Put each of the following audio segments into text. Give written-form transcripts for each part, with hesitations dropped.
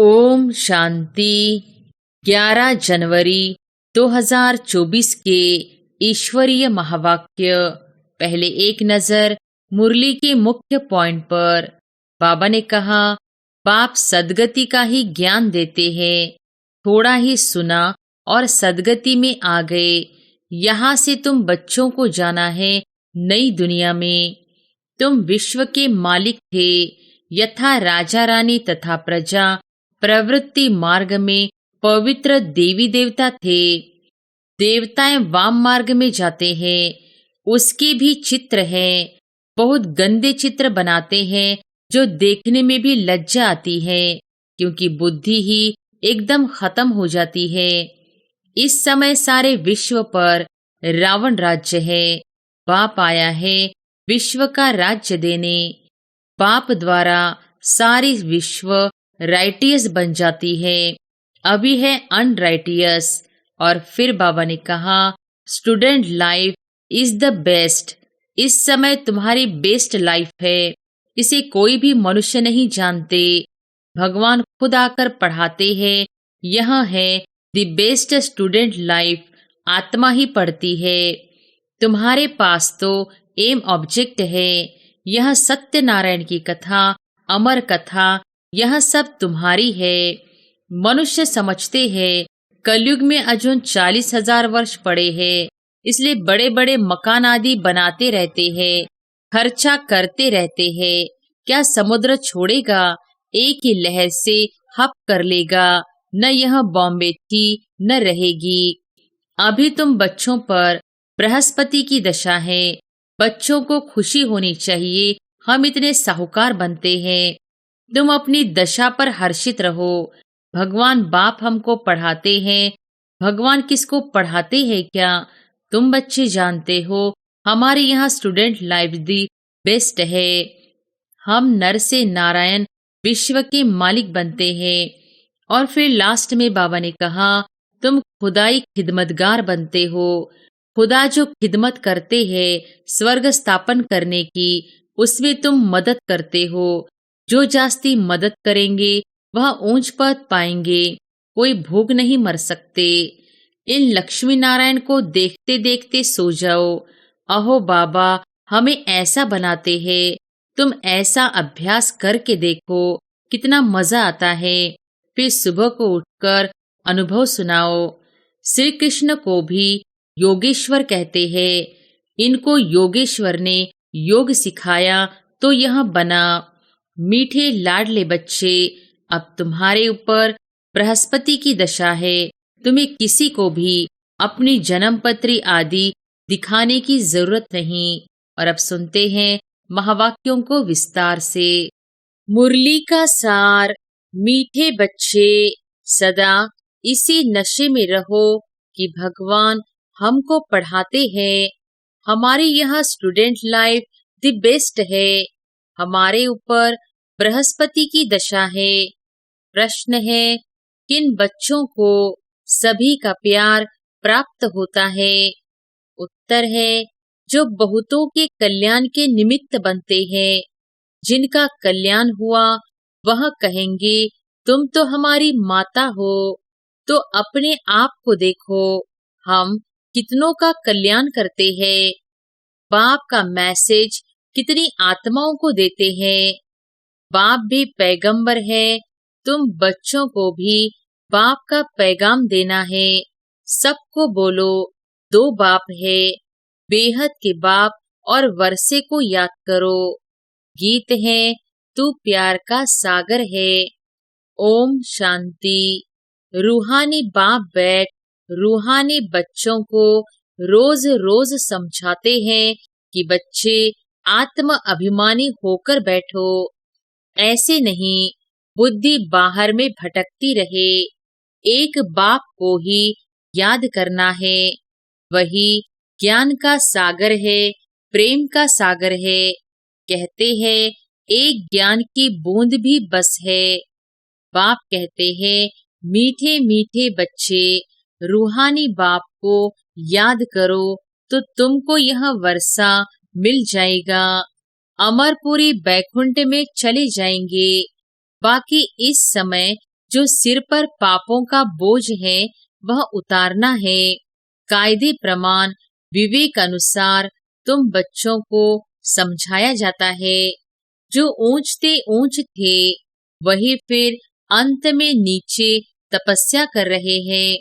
ओम शांति। 11 जनवरी 2024 के ईश्वरीय महावाक्य। पहले एक नजर मुरली के मुख्य पॉइंट पर। बाबा ने कहा, बाप सदगति का ही ज्ञान देते हैं। थोड़ा ही सुना और सदगति में आ गए। यहाँ से तुम बच्चों को जाना है नई दुनिया में। तुम विश्व के मालिक थे, यथा राजा रानी तथा प्रजा। प्रवृत्ति मार्ग में पवित्र देवी देवता थे। देवताएं वाम मार्ग में जाते हैं, उसके भी चित्र हैं। बहुत गंदे चित्र बनाते हैं जो देखने में भी लज्जा आती है, क्योंकि बुद्धि ही एकदम खत्म हो जाती है। इस समय सारे विश्व पर रावण राज्य है। बाप आया है विश्व का राज्य देने। बाप द्वारा सारी विश्व राइटियस बन जाती है, अभी है अनराइटियस। और फिर बाबा ने कहा, student life is the best. इस समय तुम्हारी बेस्ट लाइफ है, इसे कोई भी मनुष्य नहीं जानते। भगवान खुद आकर पढ़ाते हैं। यह है द बेस्ट स्टूडेंट लाइफ, आत्मा ही पढ़ती है। तुम्हारे पास तो एम ऑब्जेक्ट है। यह सत्यनारायण की कथा, अमर कथा, यह सब तुम्हारी है। मनुष्य समझते हैं कलयुग में अजून 40,000 वर्ष पड़े हैं, इसलिए बड़े बड़े मकान आदि बनाते रहते हैं, खर्चा करते रहते हैं। क्या समुद्र छोड़ेगा? एक ही लहर से हप कर लेगा। न यह बॉम्बे थी न रहेगी। अभी तुम बच्चों पर बृहस्पति की दशा है। बच्चों को खुशी होनी चाहिए, हम इतने साहूकार बनते हैं। तुम अपनी दशा पर हर्षित रहो। भगवान बाप हमको पढ़ाते हैं। भगवान किसको पढ़ाते हैं क्या? तुम बच्चे जानते हो। हमारे यहाँ स्टूडेंट लाइफ दी बेस्ट है। हम नर से नारायण विश्व के मालिक बनते हैं। और फिर लास्ट में बाबा ने कहा, तुम खुदाई खिदमतगार बनते हो। खुदा जो खिदमत करते हैं स्वर्ग स्थापन करने की, उसमें तुम मदद करते हो। जो जास्ती मदद करेंगे वह ऊंच पद पाएंगे। कोई भूख नहीं मर सकते। इन लक्ष्मी नारायण को देखते देखते सो जाओ। अहो बाबा हमें ऐसा बनाते हैं। तुम ऐसा अभ्यास करके देखो, कितना मजा आता है। फिर सुबह को उठकर अनुभव सुनाओ। श्री कृष्ण को भी योगेश्वर कहते हैं। इनको योगेश्वर ने योग सिखाया तो यह बना। मीठे लाडले बच्चे, अब तुम्हारे ऊपर बृहस्पति की दशा है। तुम्हें किसी को भी अपनी जन्म पत्री आदि दिखाने की जरूरत नहीं। और अब सुनते हैं महावाक्यों को विस्तार से। मुरली का सार। मीठे बच्चे, सदा इसी नशे में रहो कि भगवान हमको पढ़ाते हैं। हमारी यह स्टूडेंट लाइफ द बेस्ट है। हमारे ऊपर बृहस्पति की दशा है। प्रश्न है, किन बच्चों को सभी का प्यार प्राप्त होता है? उत्तर है, जो बहुतों के कल्याण के निमित्त बनते हैं। जिनका कल्याण हुआ वह कहेंगे, तुम तो हमारी माता हो। तो अपने आप को देखो, हम कितनों का कल्याण करते हैं। बाप का मैसेज कितनी आत्माओं को देते हैं। बाप भी पैगंबर है। तुम बच्चों को भी बाप का पैगाम देना है। सबको बोलो, दो बाप है, बेहद के बाप और वर्षे को याद करो। गीत है, तू प्यार का सागर है। ओम शांति। रूहानी बाप बैठ रूहानी बच्चों को रोज रोज समझाते हैं कि बच्चे आत्म अभिमानी होकर बैठो। ऐसे नहीं बुद्धि बाहर में भटकती रहे। एक बाप को ही याद करना है। वही ज्ञान का सागर है, प्रेम का सागर है। कहते हैं एक ज्ञान की बूंद भी बस है। बाप कहते हैं, मीठे मीठे बच्चे, रूहानी बाप को याद करो तो तुमको यह वर्षा मिल जाएगा। अमरपुरी बैकुंठ में चले जाएंगे। बाकी इस समय जो सिर पर पापों का बोझ है वह उतारना है। कायदे प्रमाण विवेक अनुसार तुम बच्चों को समझाया जाता है। जो ऊंचते ऊंच थे वही फिर अंत में नीचे तपस्या कर रहे हैं।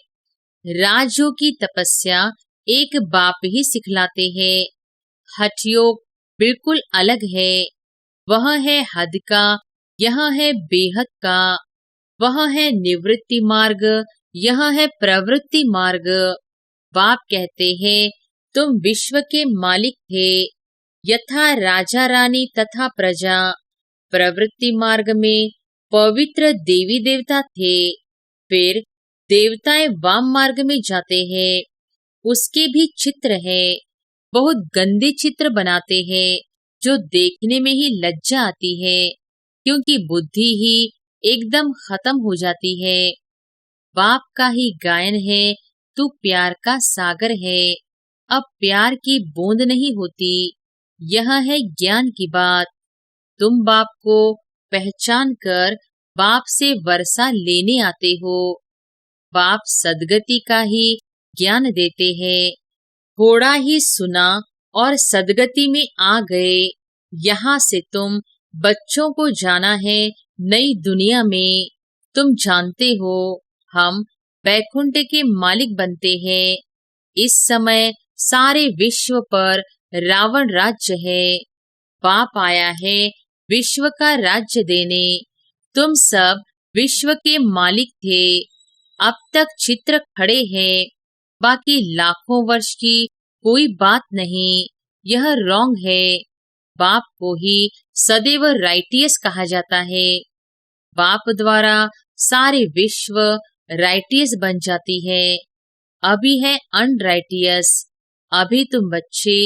राजयोग की तपस्या एक बाप ही सिखलाते हैं। हठ योग बिल्कुल अलग है। वह है हद का, यह है बेहद का। वह है निवृत्ति मार्ग, यह है प्रवृत्ति मार्ग। बाप कहते हैं तुम विश्व के मालिक थे, यथा राजा रानी तथा प्रजा। प्रवृत्ति मार्ग में पवित्र देवी देवता थे, फिर देवताएं वाम मार्ग में जाते हैं। उसके भी चित्र हैं, बहुत गंदे चित्र बनाते हैं जो देखने में ही लज्जा आती है, क्योंकि बुद्धि ही एकदम खत्म हो जाती है। बाप का ही गायन है, तू प्यार का सागर है। अब प्यार की बूंद नहीं होती, यह है ज्ञान की बात। तुम बाप को पहचान कर बाप से वर्षा लेने आते हो। बाप सदगति का ही ज्ञान देते हैं। थोड़ा ही सुना और सदगति में आ गए। यहाँ से तुम बच्चों को जाना है नई दुनिया में। तुम जानते हो हम बैकुंठ के मालिक बनते हैं। इस समय सारे विश्व पर रावण राज्य है। बाप आया है विश्व का राज्य देने। तुम सब विश्व के मालिक थे। अब तक चित्र खड़े हैं, बाकी लाखों वर्ष की कोई बात नहीं। यह रॉन्ग है। बाप को ही सदैव राइटियस कहा जाता है। बाप द्वारा सारे विश्व राइटियस बन जाती है। अभी है अनराइटियस। अभी तुम बच्चे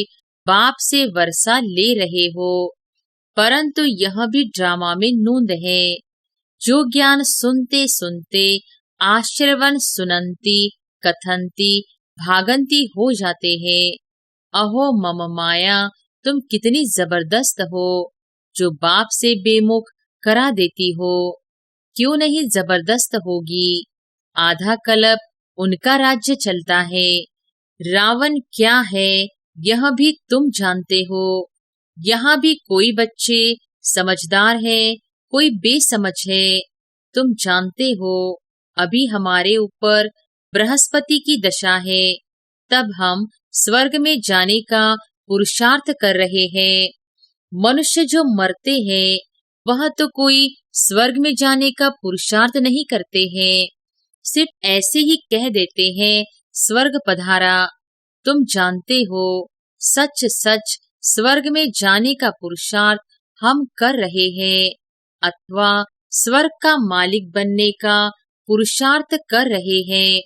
बाप से वर्षा ले रहे हो, परंतु यह भी ड्रामा में नूंद है। जो ज्ञान सुनते सुनते आश्चर्यवन सुनंती कथंती भागंती हो जाते हैं। अहो मम माया, तुम कितनी जबरदस्त हो जो बाप से बेमुख करा देती हो। क्यों नहीं जबरदस्त होगी? आधा कल्प उनका राज्य चलता है। रावण क्या है यह भी तुम जानते हो। यहाँ भी कोई बच्चे समझदार है, कोई बेसमझ है। तुम जानते हो अभी हमारे ऊपर बृहस्पति की दशा है, तब हम स्वर्ग में जाने का पुरुषार्थ कर रहे हैं। मनुष्य जो मरते हैं वह तो कोई स्वर्ग में जाने का पुरुषार्थ नहीं करते हैं, सिर्फ ऐसे ही कह देते हैं स्वर्ग पधारा। तुम जानते हो सच सच स्वर्ग में जाने का पुरुषार्थ हम कर रहे हैं, अथवा स्वर्ग का मालिक बनने का पुरुषार्थ कर रहे हैं।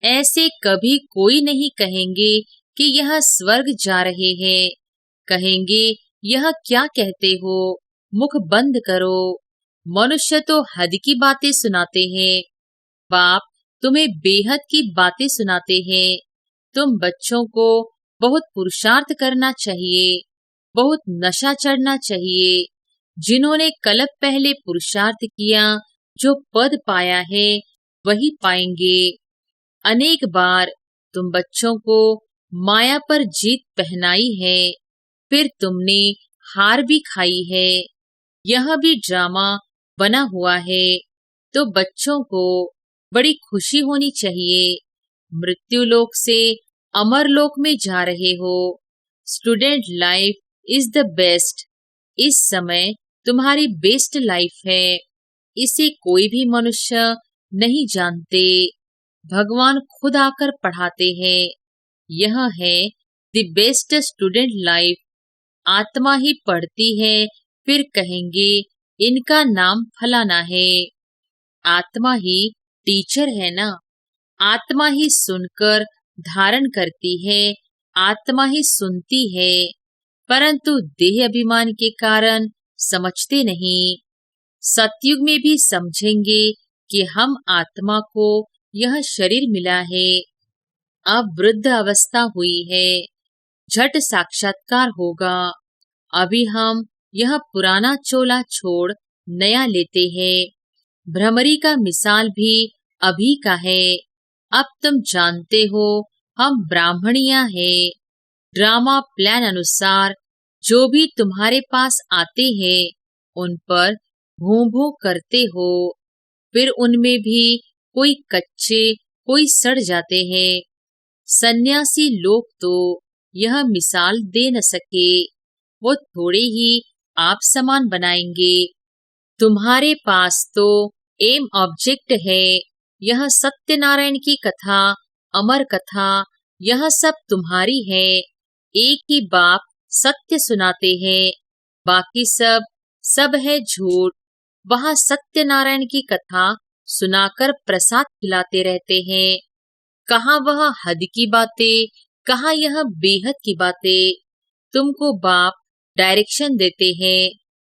ऐसे कभी कोई नहीं कहेंगे कि यह स्वर्ग जा रहे हैं। कहेंगे यह क्या कहते हो, मुख बंद करो। मनुष्य तो हद की बातें सुनाते हैं, बाप तुम्हें बेहद की बातें सुनाते हैं। तुम बच्चों को बहुत पुरुषार्थ करना चाहिए, बहुत नशा चढ़ना चाहिए। जिन्होंने कल्प पहले पुरुषार्थ किया, जो पद पाया है वही पाएंगे। अनेक बार तुम बच्चों को माया पर जीत पहनाई है, फिर तुमने हार भी खाई है। यह भी ड्रामा बना हुआ है, तो बच्चों को बड़ी खुशी होनी चाहिए। मृत्यु लोक से अमर लोक में जा रहे हो। Student life is the best. इस समय तुम्हारी बेस्ट लाइफ है। इसे कोई भी मनुष्य नहीं जानते। भगवान खुद आकर पढ़ाते हैं। यह है द बेस्ट स्टूडेंट लाइफ। आत्मा ही पढ़ती है, फिर कहेंगे इनका नाम फलाना है। आत्मा ही टीचर है ना। आत्मा ही सुनकर धारण करती है, आत्मा ही सुनती है, परंतु देह अभिमान के कारण समझते नहीं। सतयुग में भी समझेंगे कि हम आत्मा को यह शरीर मिला है। अब वृद्ध अवस्था हुई है, झट साक्षात्कार होगा। अभी हम यह पुराना चोला छोड़ नया लेते हैं। भ्रमरी का मिसाल भी अभी का है। अब तुम जानते हो हम ब्राह्मणियां हैं। ड्रामा प्लान अनुसार जो भी तुम्हारे पास आते हैं उन पर भूं भूं करते हो, फिर उनमें भी कोई कच्चे कोई सड़ जाते हैं। सन्यासी लोग तो यह मिसाल दे न सके, वो थोड़े ही आप समान बनाएंगे। तुम्हारे पास तो एम ऑब्जेक्ट है, यह सत्यनारायण की कथा, अमर कथा, यह सब तुम्हारी है। एक ही बाप सत्य सुनाते हैं, बाकी सब सब है झूठ। वहाँ सत्यनारायण की कथा सुनाकर प्रसाद खिलाते रहते हैं। कहाँ वह हद की बातें, कहाँ यह बेहद की बातें। तुमको बाप डायरेक्शन देते हैं,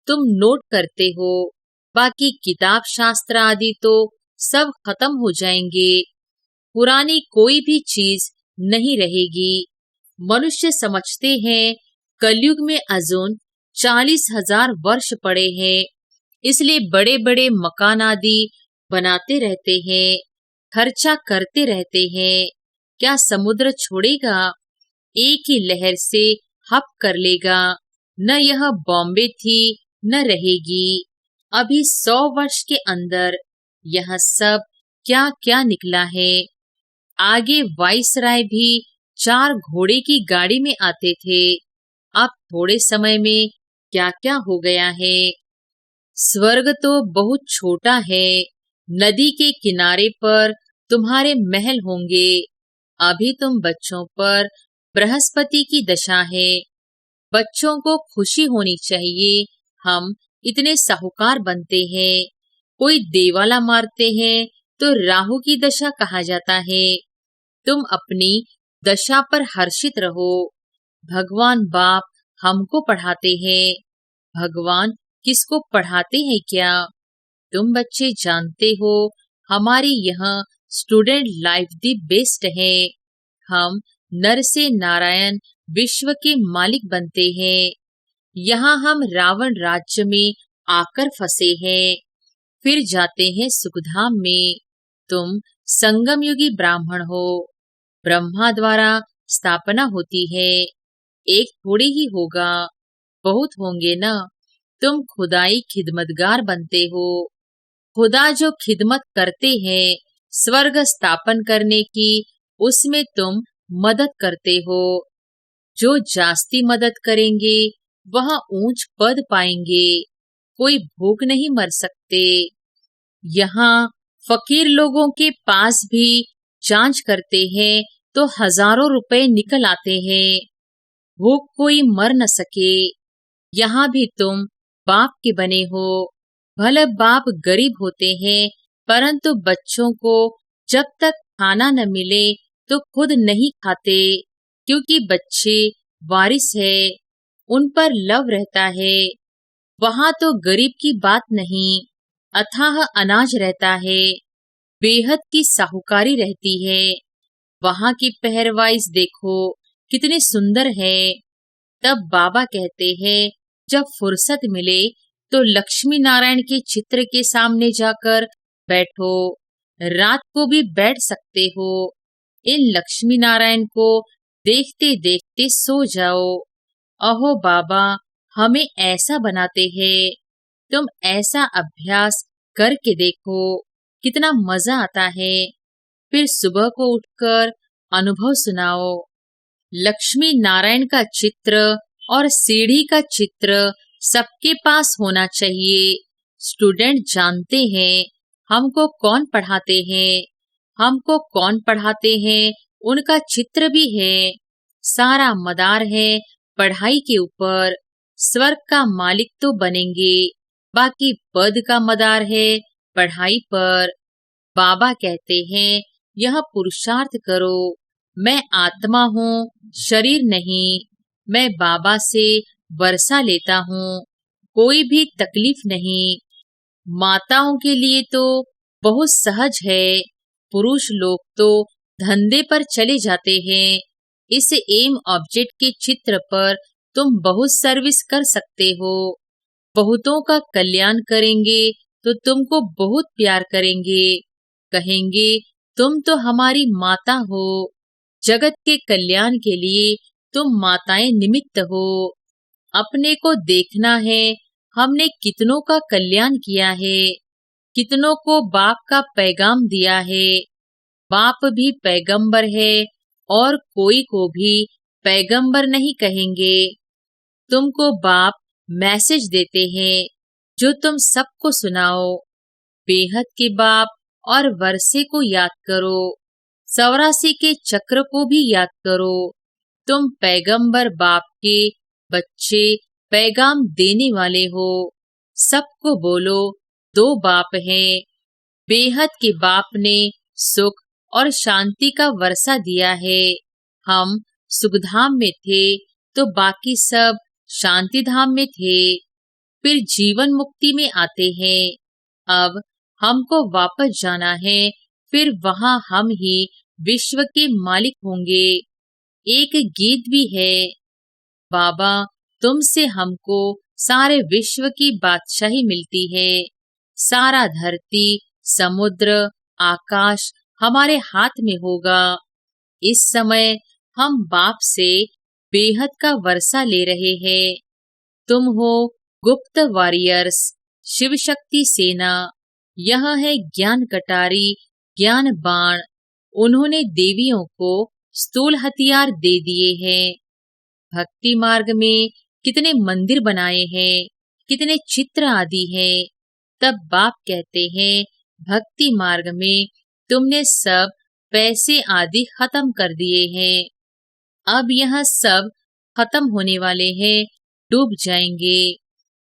तुम नोट करते हो, बाकी किताब शास्त्र आदि तो सब खत्म हो जाएंगे। पुरानी कोई भी चीज नहीं रहेगी। मनुष्य समझते हैं कलयुग में अजून 40,000 वर्ष पड़े हैं, इसलिए बड़े बड़े मकान आदि बनाते रहते हैं, खर्चा करते रहते हैं। क्या समुद्र छोड़ेगा? एक ही लहर से हप कर लेगा। न यह बॉम्बे थी न रहेगी। अभी 100 वर्ष के अंदर यह सब क्या क्या निकला है। आगे वाइसराय भी 4 घोड़े की गाड़ी में आते थे, अब थोड़े समय में क्या क्या हो गया है। स्वर्ग तो बहुत छोटा है। नदी के किनारे पर तुम्हारे महल होंगे। अभी तुम बच्चों पर बृहस्पति की दशा है। बच्चों को खुशी होनी चाहिए, हम इतने साहूकार बनते हैं। कोई देवाला मारते हैं तो राहु की दशा कहा जाता है। तुम अपनी दशा पर हर्षित रहो। भगवान बाप हमको पढ़ाते हैं। भगवान किसको पढ़ाते हैं क्या? तुम बच्चे जानते हो हमारी यहाँ स्टूडेंट लाइफ दी बेस्ट है। हम नर से नारायण विश्व के मालिक बनते हैं। यहाँ हम रावण राज्य में आकर फंसे हैं, फिर जाते हैं सुखधाम में। तुम संगम युगी ब्राह्मण हो। ब्रह्मा द्वारा स्थापना होती है, एक थोड़ी ही होगा, बहुत होंगे ना। तुम खुदाई खिदमतगार बनते हो। खुदा जो खिदमत करते हैं स्वर्ग स्थापन करने की, उसमें तुम मदद करते हो। जो जास्ती मदद करेंगे वह ऊंच पद पाएंगे। कोई भूख नहीं मर सकते। यहाँ फकीर लोगों के पास भी जांच करते हैं तो हजारों रुपए निकल आते हैं। भूख कोई मर न सके। यहाँ भी तुम बाप के बने हो। भले बाप गरीब होते हैं, परंतु बच्चों को जब तक खाना न मिले तो खुद नहीं खाते, क्योंकि बच्चे वारिस है, उन पर लव रहता है। वहाँ तो गरीब की बात नहीं, अथाह अनाज रहता है, बेहद की साहूकारी रहती है। वहाँ की पहरवाइज देखो कितनी सुंदर है। तब बाबा कहते हैं जब फुर्सत मिले तो लक्ष्मी नारायण के चित्र के सामने जाकर बैठो। रात को भी बैठ सकते हो। इन लक्ष्मी नारायण को देखते देखते सो जाओ। अहो बाबा हमें ऐसा बनाते हैं। तुम ऐसा अभ्यास करके देखो, कितना मजा आता है। फिर सुबह को उठकर अनुभव सुनाओ। लक्ष्मी नारायण का चित्र और सीढ़ी का चित्र सबके पास होना चाहिए। स्टूडेंट जानते हैं हमको कौन पढ़ाते हैं। हमको कौन पढ़ाते हैं उनका चित्र भी है। सारा मदार है पढ़ाई के ऊपर। स्वर्ग का मालिक तो बनेंगे, बाकी पद का मदार है पढ़ाई पर। बाबा कहते हैं यह पुरुषार्थ करो। मैं आत्मा हूँ, शरीर नहीं। मैं बाबा से वर्षा लेता हूँ, कोई भी तकलीफ नहीं। माताओं के लिए तो बहुत सहज है। पुरुष लोग तो धंधे पर चले जाते हैं। इस एम ऑब्जेक्ट के चित्र पर तुम बहुत सर्विस कर सकते हो। बहुतों का कल्याण करेंगे तो तुमको बहुत प्यार करेंगे, कहेंगे तुम तो हमारी माता हो, जगत के कल्याण के लिए तुम माताएं निमित्त हो। अपने को देखना है, हमने कितनों का कल्याण किया है, कितनों को बाप का पैगाम दिया है। बाप भी पैगंबर है और कोई को भी पैगंबर नहीं कहेंगे। तुमको बाप मैसेज देते हैं जो तुम सबको सुनाओ। बेहद के बाप और वर्षे को याद करो, 84 के चक्र को भी याद करो। तुम पैगंबर बाप के बच्चे, पैगाम देने वाले हो। सबको बोलो दो बाप हैं। बेहद के बाप ने सुख और शांति का वर्षा दिया है। हम सुखधाम में थे तो बाकी सब शांति धाम में थे, फिर जीवन मुक्ति में आते हैं। अब हमको वापस जाना है, फिर वहाँ हम ही विश्व के मालिक होंगे। एक गीत भी है, बाबा तुमसे हमको सारे विश्व की बादशाही मिलती है। सारा धरती, समुद्र, आकाश हमारे हाथ में होगा। इस समय हम बाप से बेहद का वर्षा ले रहे हैं। तुम हो गुप्त वॉरियर्स, शिव शक्ति सेना। यह है ज्ञान कटारी, ज्ञान बाण। उन्होंने देवियों को स्थूल हथियार दे दिए हैं। भक्ति मार्ग में कितने मंदिर बनाए हैं, कितने चित्र आदि हैं। तब बाप कहते हैं भक्ति मार्ग में तुमने सब पैसे आदि खत्म कर दिए हैं। अब यह सब खत्म होने वाले हैं, डूब जाएंगे।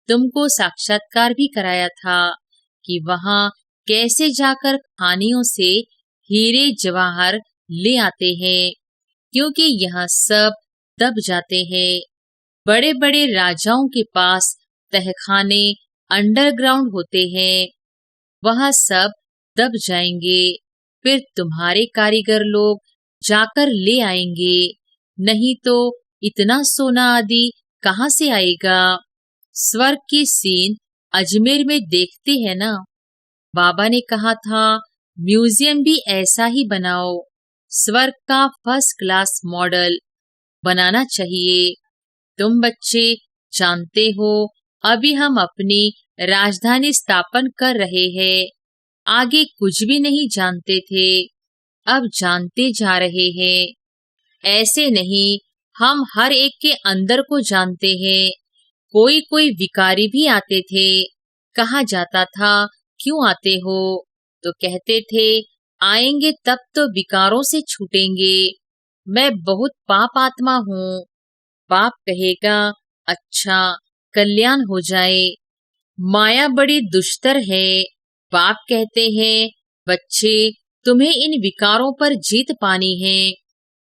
तुमको साक्षात्कार भी कराया था कि वहाँ कैसे जाकर खानियों से हीरे जवाहर ले आते हैं, क्योंकि यह सब दब जाते हैं। बड़े बड़े राजाओं के पास तहखाने अंडरग्राउंड होते हैं, वह सब दब जाएंगे। फिर तुम्हारे कारीगर लोग जाकर ले आएंगे, नहीं तो इतना सोना आदि कहाँ से आएगा। स्वर्ग की सीन अजमेर में देखते हैं ना। बाबा ने कहा था म्यूजियम भी ऐसा ही बनाओ, स्वर्ग का फर्स्ट क्लास मॉडल बनाना चाहिए। तुम बच्चे जानते हो अभी हम अपनी राजधानी स्थापन कर रहे हैं। आगे कुछ भी नहीं जानते थे, अब जानते जा रहे हैं। ऐसे नहीं, हम हर एक के अंदर को जानते हैं। कोई कोई विकारी भी आते थे, कहा जाता था क्यों आते हो, तो कहते थे आएंगे तब तो विकारों से छूटेंगे। मैं बहुत पाप आत्मा हूँ। बाप कहेगा अच्छा, कल्याण हो जाए। माया बड़ी दुष्टर है। बाप कहते हैं बच्चे तुम्हें इन विकारों पर जीत पानी है,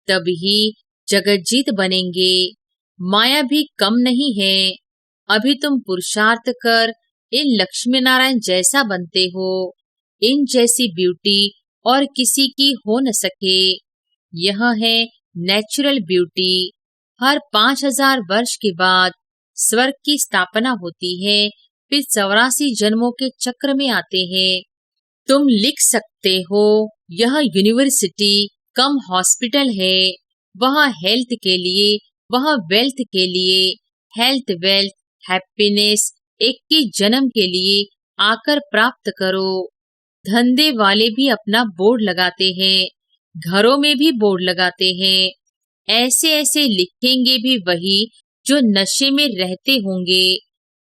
तभी जगत जीत बनेंगे। माया भी कम नहीं है। अभी तुम पुरुषार्थ कर इन लक्ष्मी नारायण जैसा बनते हो। इन जैसी ब्यूटी और किसी की हो न सके। यह है नेचुरल ब्यूटी। हर 5000 वर्ष के बाद स्वर्ग की स्थापना होती है, फिर 84 जन्मों के चक्र में आते हैं। तुम लिख सकते हो यह यूनिवर्सिटी कम हॉस्पिटल है। वहाँ हेल्थ के लिए, वहाँ वेल्थ के लिए, हेल्थ वेल्थ हैप्पीनेस 21 जन्म के लिए आकर प्राप्त करो। धंधे वाले भी अपना बोर्ड लगाते हैं, घरों में भी बोर्ड लगाते हैं। ऐसे ऐसे लिखेंगे भी वही जो नशे में रहते होंगे।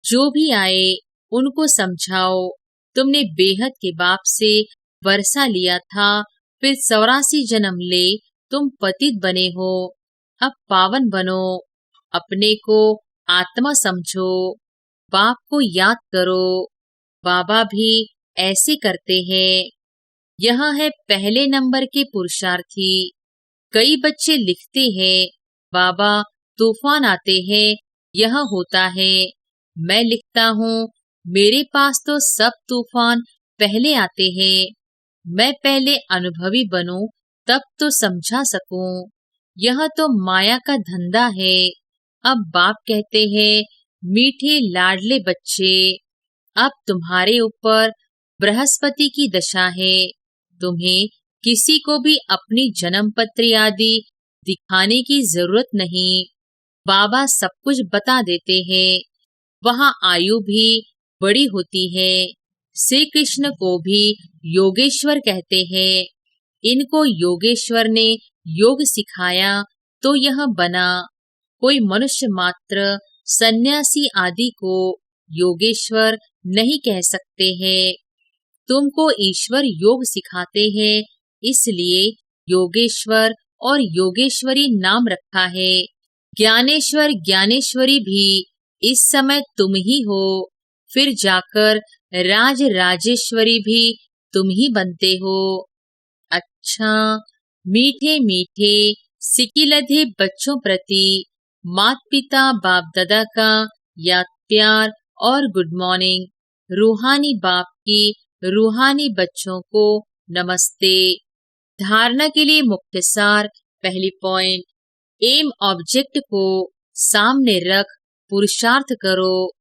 जो भी आए उनको समझाओ तुमने बेहद के बाप से वर्षा लिया था, फिर 84 जन्म ले तुम पतित बने हो। अब पावन बनो, अपने को आत्मा समझो, बाप को याद करो। बाबा भी ऐसे करते हैं। यह है पहले नंबर के पुरुषार्थी। कई बच्चे लिखते हैं बाबा तूफान आते हैं, यह होता है। मैं लिखता हूँ मेरे पास तो सब तूफान पहले आते हैं। मैं पहले अनुभवी बनूं तब तो समझा सकूं। यह तो माया का धंधा है। अब बाप कहते हैं मीठे लाडले बच्चे, अब तुम्हारे ऊपर बृहस्पति की दशा है। तुम्हें किसी को भी अपनी जन्म पत्री आदि दिखाने की जरूरत नहीं। बाबा सब कुछ बता देते हैं। वहाँ आयु भी बड़ी होती है। श्री कृष्ण को भी योगेश्वर कहते हैं। इनको योगेश्वर ने योग सिखाया तो यह बना। कोई मनुष्य मात्र सन्यासी आदि को योगेश्वर नहीं कह सकते हैं। तुमको ईश्वर योग सिखाते हैं, इसलिए योगेश्वर और योगेश्वरी नाम रखा है। ज्ञानेश्वर ज्ञानेश्वरी भी इस समय तुम ही हो। फिर जाकर राज राजेश्वरी भी तुम ही बनते हो। अच्छा, मीठे मीठे सिकिलधे बच्चों प्रति माता पिता बाप दादा का याद प्यार और गुड मॉर्निंग। रूहानी बाप की रूहानी बच्चों को नमस्ते। धारणा के लिए मुख्य सार। पहली पॉइंट, एम ऑब्जेक्ट को सामने रख पुरुषार्थ करो।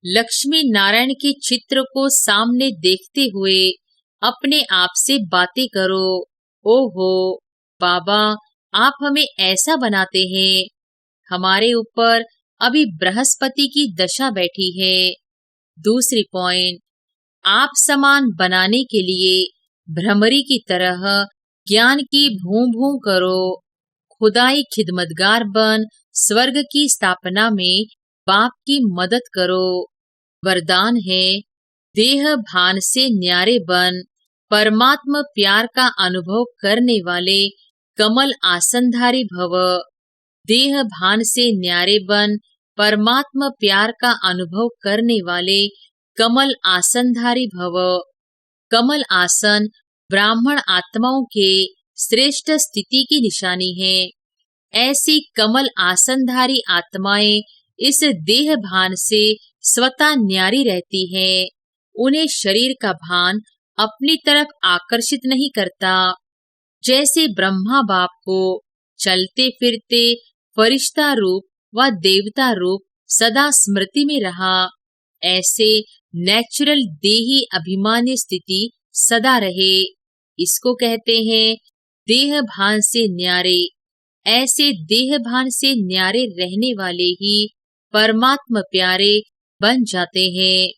लक्ष्मी नारायण के चित्र को सामने देखते हुए अपने आप से बातें करो। ओहो बाबा, आप हमें ऐसा बनाते हैं। हमारे ऊपर अभी बृहस्पति की दशा बैठी है। दूसरी पॉइंट, आप समान बनाने के लिए भ्रमरी की तरह ज्ञान की भूं भूं करो। खुदाई खिदमतगार बन स्वर्ग की स्थापना में बाप की मदद करो। वरदान है, देह भान से न्यारे बन परमात्मा प्यार का अनुभव करने वाले कमल आसनधारी भव। देह भान से न्यारे बन परमात्मा प्यार का अनुभव करने वाले कमल आसनधारी भव। कमल आसन ब्राह्मण आत्माओं के श्रेष्ठ स्थिति की निशानी है। ऐसी कमल आसनधारी आत्माएं इस देह भान से स्वतः न्यारी रहती हैं। उन्हें शरीर का भान अपनी तरफ आकर्षित नहीं करता। जैसे ब्रह्मा बाप को चलते फिरते फरिश्ता रूप व देवता रूप सदा स्मृति में रहा, ऐसे नेचुरल देही अभिमानी स्थिति सदा रहे। इसको कहते हैं देह भान से न्यारे। ऐसे देह भान से न्यारे रहने वाले ही परमात्मा प्यारे बन जाते हैं।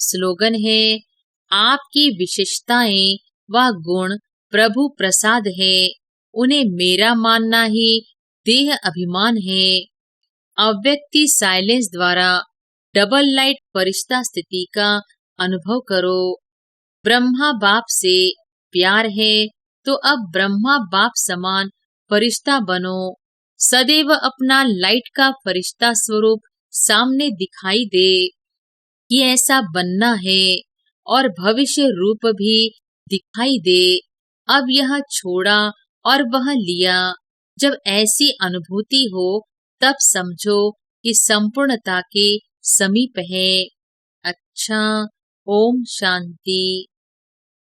स्लोगन है, आपकी विशेषताएं व गुण प्रभु प्रसाद है। उन्हें मेरा मानना ही देह अभिमान है। अव्यक्ति साइलेंस द्वारा डबल लाइट फरिश्ता स्थिति का अनुभव करो। ब्रह्मा बाप से प्यार है तो अब ब्रह्मा बाप समान फरिश्ता बनो। सदैव अपना लाइट का फरिश्ता स्वरूप सामने दिखाई दे कि ऐसा बनना है और भविष्य रूप भी दिखाई दे। अब यह छोड़ा और वह लिया। जब ऐसी अनुभूति हो तब समझो कि संपूर्णता के समीप है। अच्छा, ओम शांति।